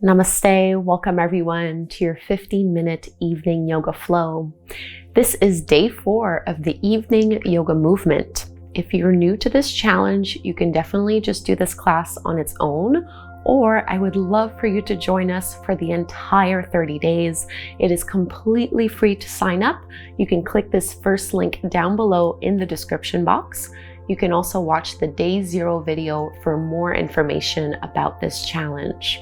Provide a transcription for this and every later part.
Namaste, welcome everyone to your 15-minute evening yoga flow. This is day 4 of the evening yoga movement. If you're new to this challenge, you can definitely just do this class on its own, or I would love for you to join us for the entire 30 days. It is completely free to sign up. You can click this first link down below in the description box. You can also watch the day 0 video for more information about this challenge.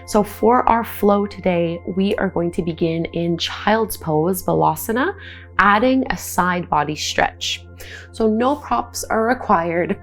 So for our flow today, we are going to begin in child's pose, Balasana, adding a side body stretch. So no props are required.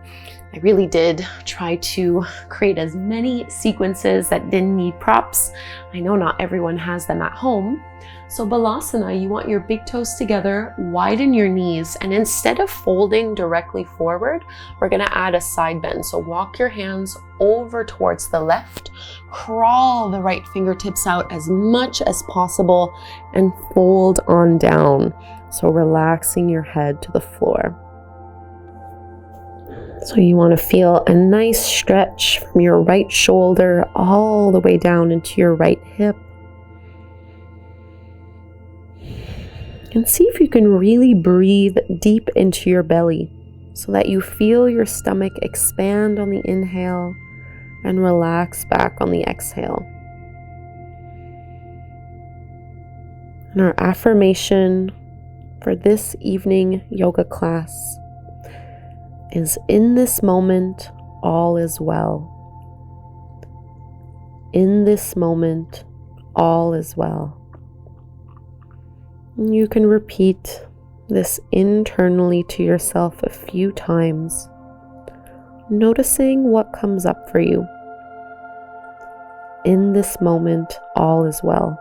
I really did try to create as many sequences that didn't need props. I know not everyone has them at home. So Balasana, you want your big toes together, widen your knees, and instead of folding directly forward, we're gonna add a side bend. So walk your hands over towards the left, crawl the right fingertips out as much as possible, and fold on down. So relaxing your head to the floor. So you want to feel a nice stretch from your right shoulder all the way down into your right hip. And see if you can really breathe deep into your belly so that you feel your stomach expand on the inhale and relax back on the exhale. And our affirmation for this evening yoga class is, in this moment, all is well. In this moment, all is well. You can repeat this internally to yourself a few times, noticing what comes up for you. In this moment, all is well.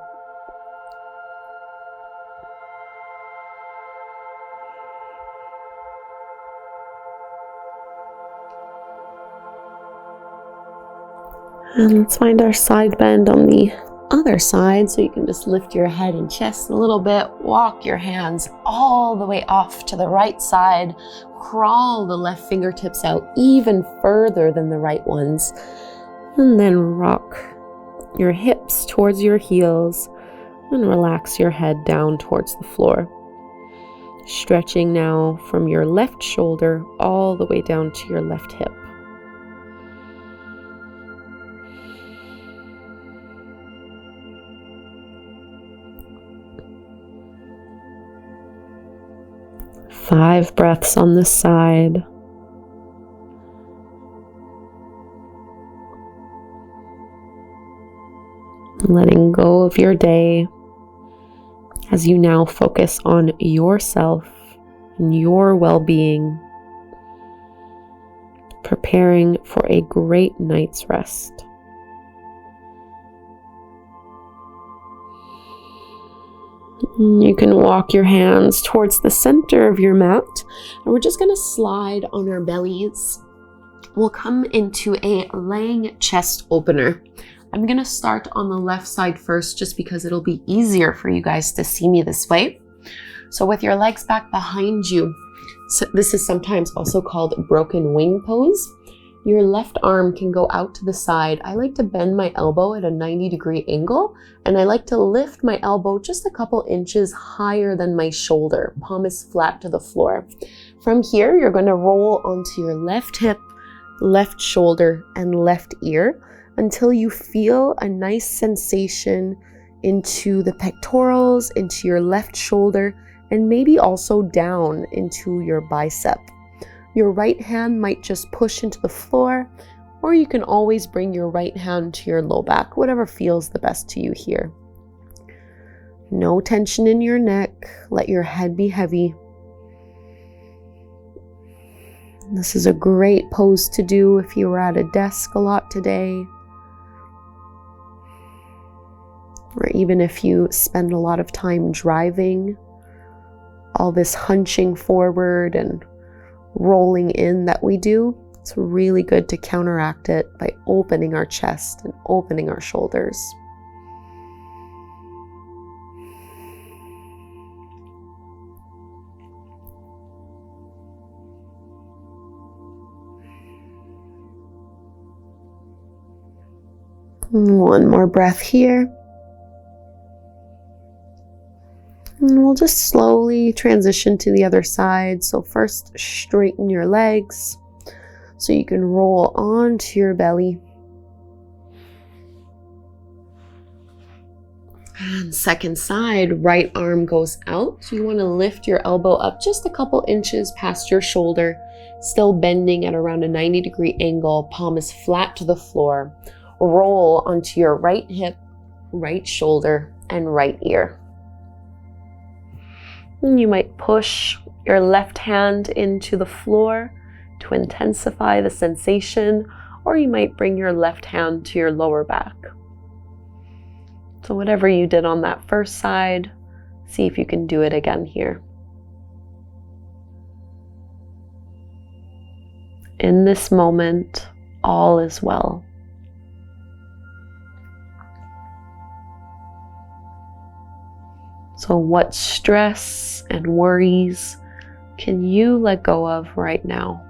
And let's find our side bend on the other side, so you can just lift your head and chest a little bit, walk your hands all the way off to the right side, crawl the left fingertips out even further than the right ones, and then rock your hips towards your heels and relax your head down towards the floor. Stretching now from your left shoulder all the way down to your left hip. Five breaths on this side. Letting go of your day as you now focus on yourself and your well-being, preparing for a great night's rest. You can walk your hands towards the center of your mat, and we're just going to slide on our bellies. We'll come into a laying chest opener. I'm going to start on the left side first, just because it'll be easier for you guys to see me this way. So with your legs back behind you, so this is sometimes also called broken wing pose. Your left arm can go out to the side. I like to bend my elbow at a 90-degree angle, and I like to lift my elbow just a couple inches higher than my shoulder. Palm is flat to the floor. From here, you're going to roll onto your left hip, left shoulder, and left ear until you feel a nice sensation into the pectorals, into your left shoulder, and maybe also down into your bicep. Your right hand might just push into the floor, or you can always bring your right hand to your low back, whatever feels the best to you here. No tension in your neck. Let your head be heavy. This is a great pose to do if you were at a desk a lot today, or even if you spend a lot of time driving. All this hunching forward and rolling in that we do, it's really good to counteract it by opening our chest and opening our shoulders. One more breath here. And we'll just slowly transition to the other side. So first, straighten your legs so you can roll onto your belly. And second side, right arm goes out. So you want to lift your elbow up just a couple inches past your shoulder, still bending at around a 90-degree angle. Palm is flat to the floor. Roll onto your right hip, right shoulder, and right ear. And you might push your left hand into the floor to intensify the sensation, or you might bring your left hand to your lower back. So whatever you did on that first side, see if you can do it again here. In this moment, all is well. So what stress and worries can you let go of right now?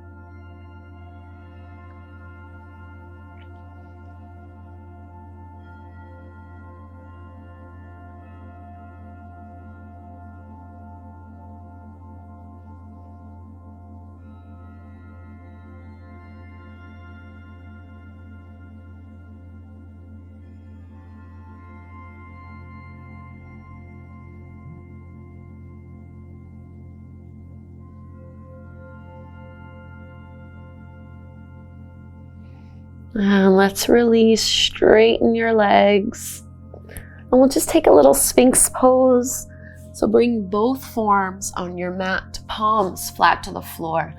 And let's release, straighten your legs. And we'll just take a little sphinx pose. So bring both forms on your mat, palms flat to the floor.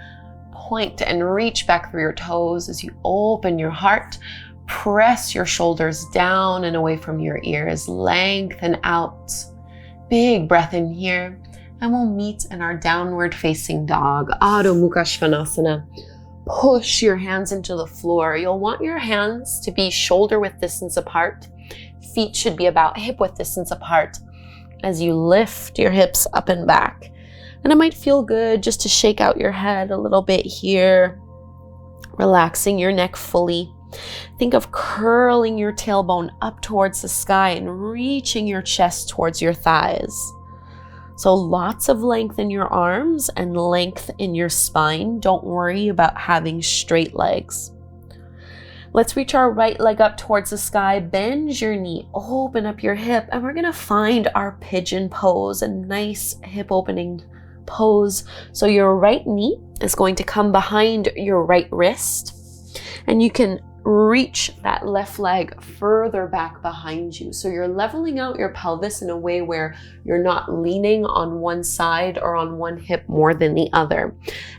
Point and reach back through your toes as you open your heart. Press your shoulders down and away from your ears. Lengthen out. Big breath in here. And we'll meet in our downward facing dog, Adho Mukha Svanasana. Push your hands into the floor. You'll want your hands to be shoulder width distance apart. Feet should be about hip width distance apart as you lift your hips up and back. And it might feel good just to shake out your head a little bit here, relaxing your neck fully. Think of curling your tailbone up towards the sky and reaching your chest towards your thighs. So lots of length in your arms and length in your spine. Don't worry about having straight legs. Let's reach our right leg up towards the sky. Bend your knee, open up your hip, and we're gonna find our pigeon pose, a nice hip opening pose. So your right knee is going to come behind your right wrist, and you can reach that left leg further back behind you. So you're leveling out your pelvis in a way where you're not leaning on one side or on one hip more than the other.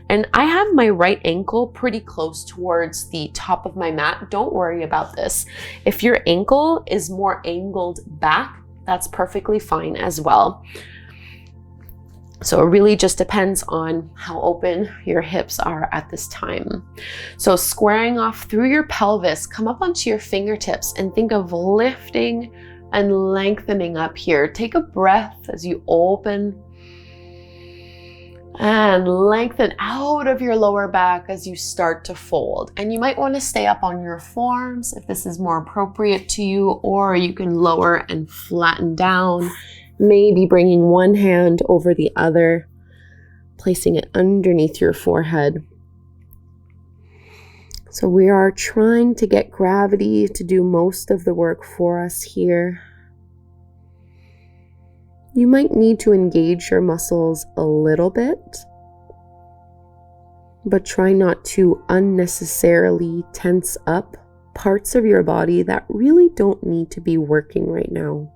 And I have my right ankle pretty close towards the top of my mat. Don't worry about this. If your ankle is more angled back, that's perfectly fine as well. So it really just depends on how open your hips are at this time. So squaring off through your pelvis, come up onto your fingertips and think of lifting and lengthening up here. Take a breath as you open and lengthen out of your lower back as you start to fold. And you might want to stay up on your forearms if this is more appropriate to you, or you can lower and flatten down. Maybe bringing one hand over the other, placing it underneath your forehead. So we are trying to get gravity to do most of the work for us here. You might need to engage your muscles a little bit, but try not to unnecessarily tense up parts of your body that really don't need to be working right now.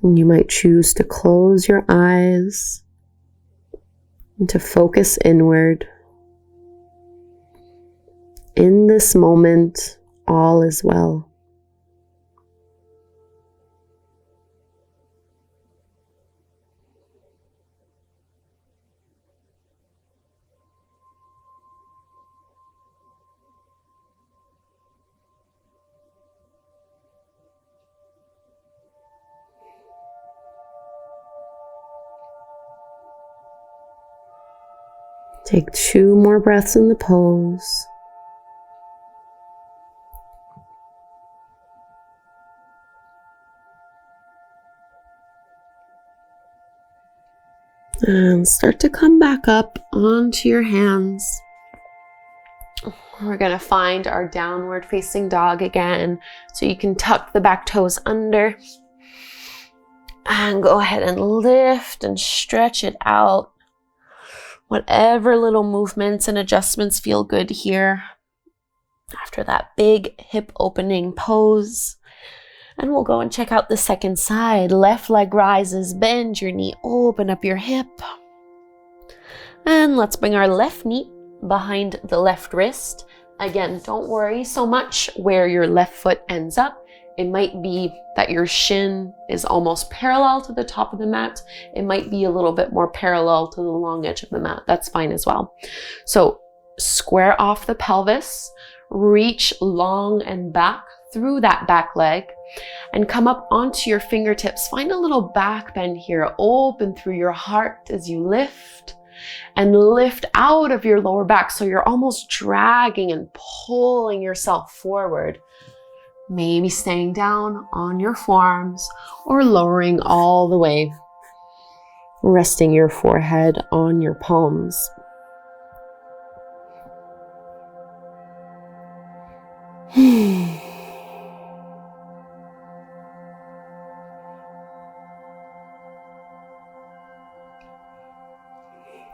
You might choose to close your eyes and to focus inward. In this moment, all is well. Take 2 more breaths in the pose. And start to come back up onto your hands. We're going to find our downward facing dog again. So you can tuck the back toes under. And go ahead and lift and stretch it out. Whatever little movements and adjustments feel good here. After that big hip opening pose. And we'll go and check out the second side. Left leg rises, bend your knee, open up your hip. And let's bring our left knee behind the left wrist. Again, don't worry so much where your left foot ends up. It might be that your shin is almost parallel to the top of the mat. It might be a little bit more parallel to the long edge of the mat. That's fine as well. So square off the pelvis, reach long and back through that back leg and come up onto your fingertips. Find a little back bend here. Open through your heart as you lift and lift out of your lower back. So you're almost dragging and pulling yourself forward. Maybe staying down on your forearms or lowering all the way, resting your forehead on your palms.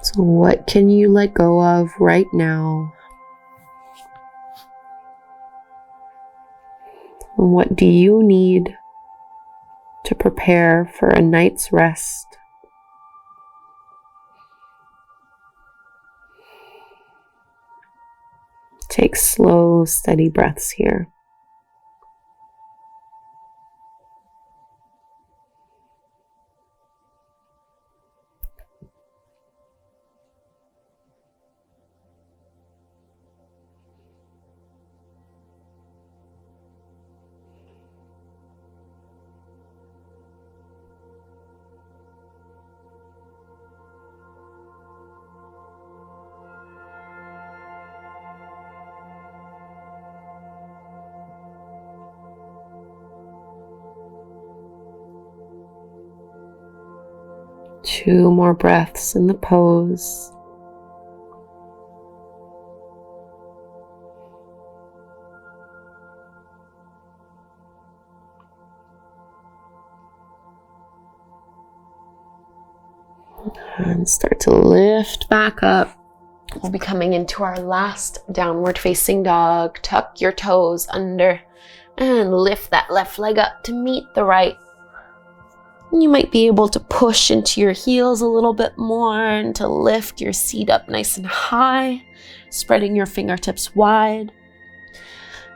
So what can you let go of right now? What do you need to prepare for a night's rest? Take slow, steady breaths here. Two more breaths in the pose. And start to lift back up. We'll be coming into our last downward facing dog. Tuck your toes under and lift that left leg up to meet the right. You might be able to push into your heels a little bit more and to lift your seat up nice and high, spreading your fingertips wide.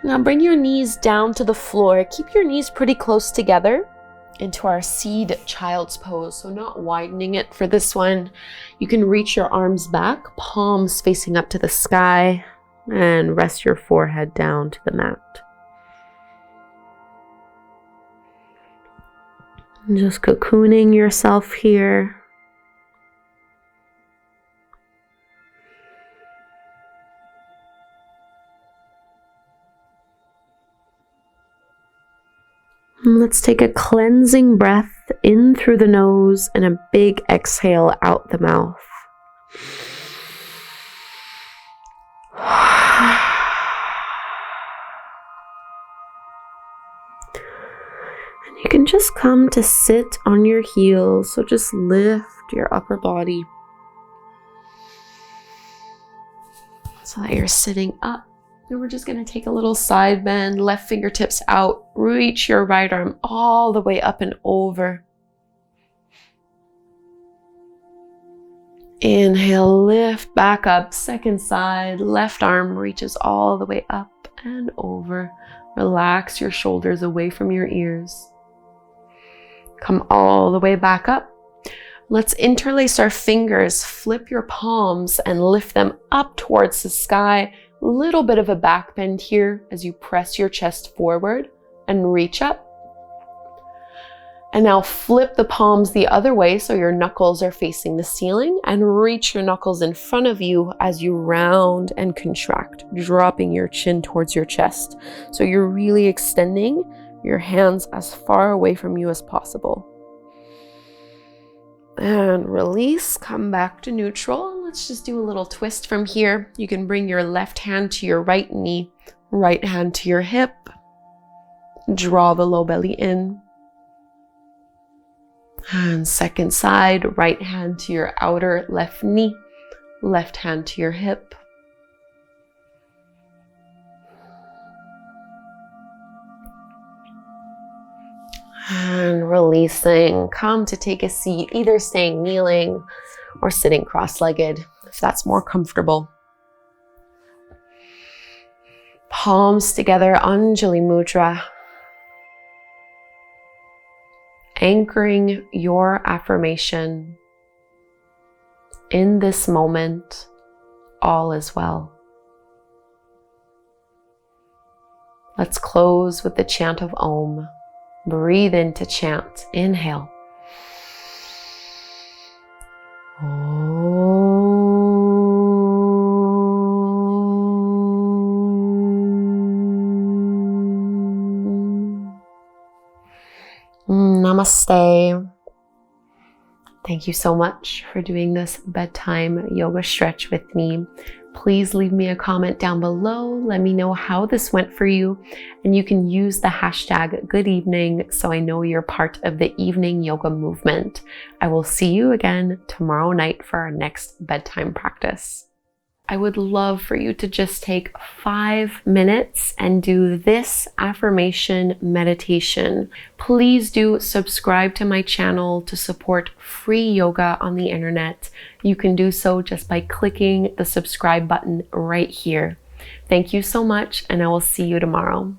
Now bring your knees down to the floor. Keep your knees pretty close together into our seed child's pose. So not widening it for this one. You can reach your arms back, palms facing up to the sky, and rest your forehead down to the mat. Just cocooning yourself here. And let's take a cleansing breath in through the nose and a big exhale out the mouth. You can just come to sit on your heels, so just lift your upper body so that you're sitting up. And we're just going to take a little side bend, left fingertips out, reach your right arm all the way up and over. Inhale, lift back up, second side, left arm reaches all the way up and over. Relax your shoulders away from your ears. Come all the way back up. Let's interlace our fingers, flip your palms and lift them up towards the sky. Little bit of a back bend here as you press your chest forward and reach up. And now flip the palms the other way so your knuckles are facing the ceiling, and reach your knuckles in front of you as you round and contract, dropping your chin towards your chest. So you're really extending your hands as far away from you as possible. And release, come back to neutral. Let's just do a little twist from here. You can bring your left hand to your right knee, right hand to your hip. Draw the low belly in. And second side, right hand to your outer left knee, left hand to your hip. And releasing, come to take a seat, either staying kneeling or sitting cross-legged, if that's more comfortable. Palms together, Anjali Mudra. Anchoring your affirmation. In this moment, all is well. Let's close with the chant of Om. Breathe in to chant. Inhale. Namaste. Thank you so much for doing this bedtime yoga stretch with me. Please leave me a comment down below. Let me know how this went for you. And you can use the hashtag good evening so I know you're part of the evening yoga movement. I will see you again tomorrow night for our next bedtime practice. I would love for you to just take 5 minutes and do this affirmation meditation. Please do subscribe to my channel to support free yoga on the internet. You can do so just by clicking the subscribe button right here. Thank you so much, and I will see you tomorrow.